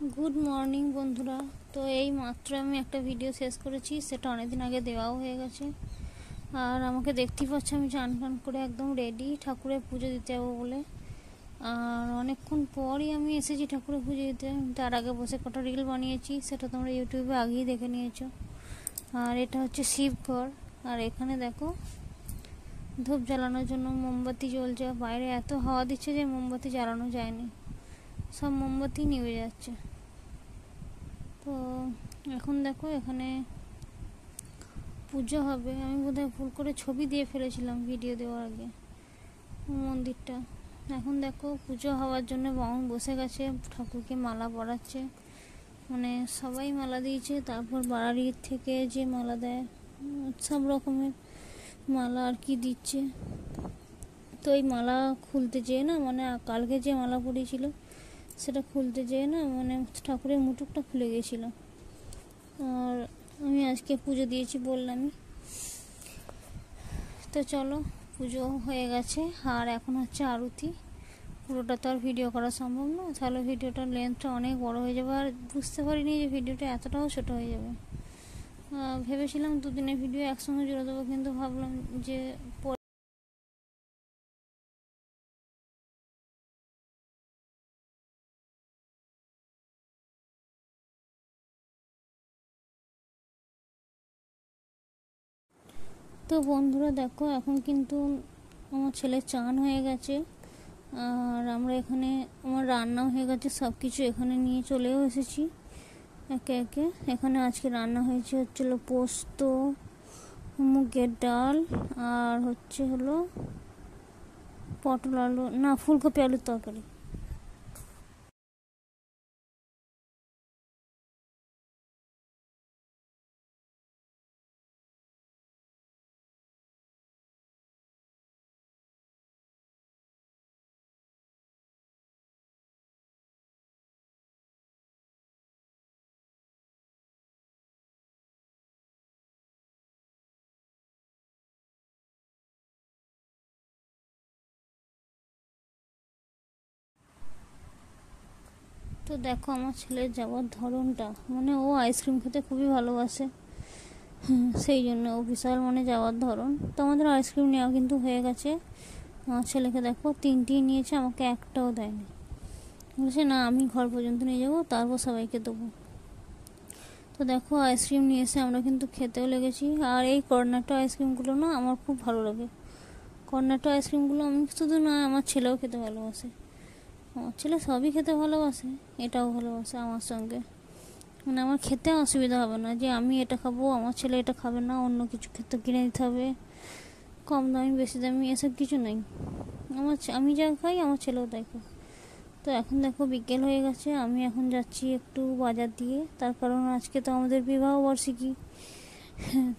Good morning বন্ধুরা। তো এই মাত্র আমি একটা ভিডিও শেষ করেছি, সেটা অনেকদিন আগে দেওয়াও হয়ে গেছে। আর আমাকে দেখতেই পাচ্ছে আমি চান টান করে একদম রেডি ঠাকুরের পুজো দিতে যাবো বলে। আর অনেকক্ষণ পরই আমি এসেছি ঠাকুরের পুজো দিতে। তার আগে বসে কটা রিল বানিয়েছি, সেটা তোমরা ইউটিউবে আগেই দেখে নিয়েছো। আর এটা হচ্ছে শিবঘর। আর এখানে দেখো ধূপ জ্বালানোর জন্য মোমবাতি জ্বলছে। বাইরে এত হাওয়া দিচ্ছে যে মোমবাতি জ্বালানো যায়নি, সব মোমবাতি নিভে যাচ্ছে। তো এখন দেখো এখানে পুজো হবে। আমি বোধহয় ভুল করে ছবি দিয়ে ফেলেছিলাম ভিডিও দেওয়ার আগে মন্দিরটা। এখন দেখো পুজো হওয়ার জন্য বামুন বসে গেছে, ঠাকুরকে মালা পরাচ্ছে। মানে সবাই মালা দিয়েছে, তারপর বাড়ির থেকে যে মালা দেয় সব রকমের মালা আর কি দিচ্ছে। তো এই মালা খুলতে যেয়ে না, মানে কালকে যে মালা পরিয়েছিল সেটা খুলতে যেয়ে না, মানে ঠাকুরের মুটুকটা খুলে গেছিলো। আর আমি আজকে পুজো দিয়েছি বললামই। তো চলো, পুজো হয়ে গেছে আর এখন হচ্ছে আরতি। পুরোটা তো আর ভিডিও করা সম্ভব না, তাহলে ভিডিওটার লেন্থটা অনেক বড় হয়ে যাবে। আর বুঝতে পারিনি যে ভিডিওটা এতটাও ছোট হয়ে যাবে। ভেবেছিলাম দুদিনের ভিডিও একসঙ্গে জুড়ে দেবো, কিন্তু ভাবলাম যে তো বন্ধুরা দেখো এখন কিন্তু আমার ছেলের চান হয়ে গেছে। আর আমরা এখানে আমার রান্নাও হয়ে গেছে, সব কিছু এখানে নিয়ে চলেও এসেছি একে একে। এখানে আজকে রান্না হয়েছে হচ্ছিলো পোস্ত, মুগের ডাল, আর হলো পটল আলু না ফুলকপি আলুর তরকারি। তো দেখো আমার ছেলের যাওয়ার ধরনটা, মানে ও আইসক্রিম খেতে খুবই ভালোবাসে। সেই জন্য ও বিশাল মানে যাওয়ার ধরন। তো আমাদের আইসক্রিম নেওয়া কিন্তু হয়ে গেছে। আমার ছেলেকে দেখো 3টি নিয়েছে, আমাকে একটাও দেয়নি। বলছে না আমি ঘর পর্যন্ত নিয়ে যাবো, তারপর সবাইকে দেবো। তো দেখো আইসক্রিম নিয়ে এসে আমরা কিন্তু খেতেও লেগেছি। আর এই কর্নেটো আইসক্রিমগুলো না আমার খুব ভালো লাগে। কর্নেটো আইসক্রিমগুলো আমি শুধু না, আমার ছেলেও খেতে ভালোবাসে। আমার ছেলে সবই খেতে ভালোবাসে, এটাও ভালোবাসে আমার সঙ্গে। মানে আমার খেতে অসুবিধা হবে না যে আমি এটা খাবো আমার ছেলে এটা খাবে না, অন্য কিছু খেতে কিনে দিতে হবে, কম দামি বেশি দামি এসব কিছু নেই। আমি যা খাই আমার ছেলেও তাই খায়। তো এখন দেখো বিকেল হয়ে গেছে, আমি এখন যাচ্ছি একটু বাজার দিয়ে, তার কারণ আজকে তো আমাদের বিবাহ বার্ষিকী।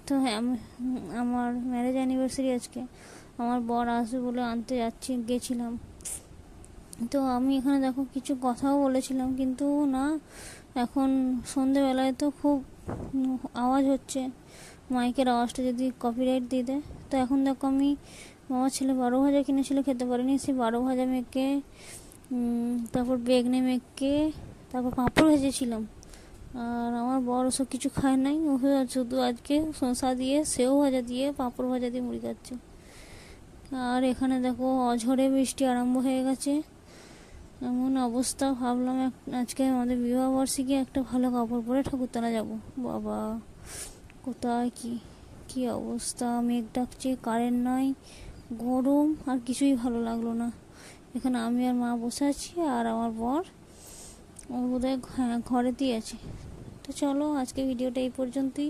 তো আমার ম্যারেজ অ্যানিভার্সারি আজকে। আমার বর আসবে বলে আনতে গেছিলাম। তো আমি এখানে দেখো কিছু কথাও বলেছিলাম, কিন্তু না, এখন সন্ধেবেলায় তো খুব আওয়াজ হচ্ছে, মাইকের আওয়াজটা যদি কপিরাইট দিয়ে দেয়। তো এখন দেখো আমি, আমার ছেলে 12 ভাজা কিনেছিল, খেতে পারিনি, সেই 12 ভাজা মেখে তারপর বেগনে মেখে তারপর পাঁপড় ভেজেছিলাম। আর আমার বর ওসব কিছু খায় নাই, ও শুধু আজকে শসা দিয়ে সেও ভাজা দিয়ে পাঁপড় ভাজা দিয়ে মুড়ি খাচ্ছে। আর এখানে দেখো অঝরে বৃষ্টি আরম্ভ হয়ে গেছে, এমন অবস্থা। ভাবলাম আজকে আমাদের বিবাহ বার্ষিকী, একটা ভালো কাপড় পরে ঠাকুরতলা যাব। বাবা কোথায় কি অবস্থা, মেঘ ডাকছে, কারেন্ট নাই, গরম, আর কিছুই ভালো লাগলো না। এখানে আমি আর মা বসে আছি, আর আমার বর ও বোধহয় ঘরেতেই আছে। তো চলো আজকে ভিডিওটা এই পর্যন্তই,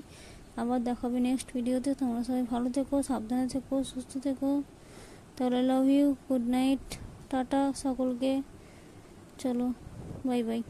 আবার দেখাবে নেক্সট ভিডিওতে। তোমরা সবাই ভালো থেকো, সাবধানে থেকো, সুস্থ থেকো। তাহলে লাভ ইউ, গুড নাইট, টাটা সকলকে। চলো বাই বাই।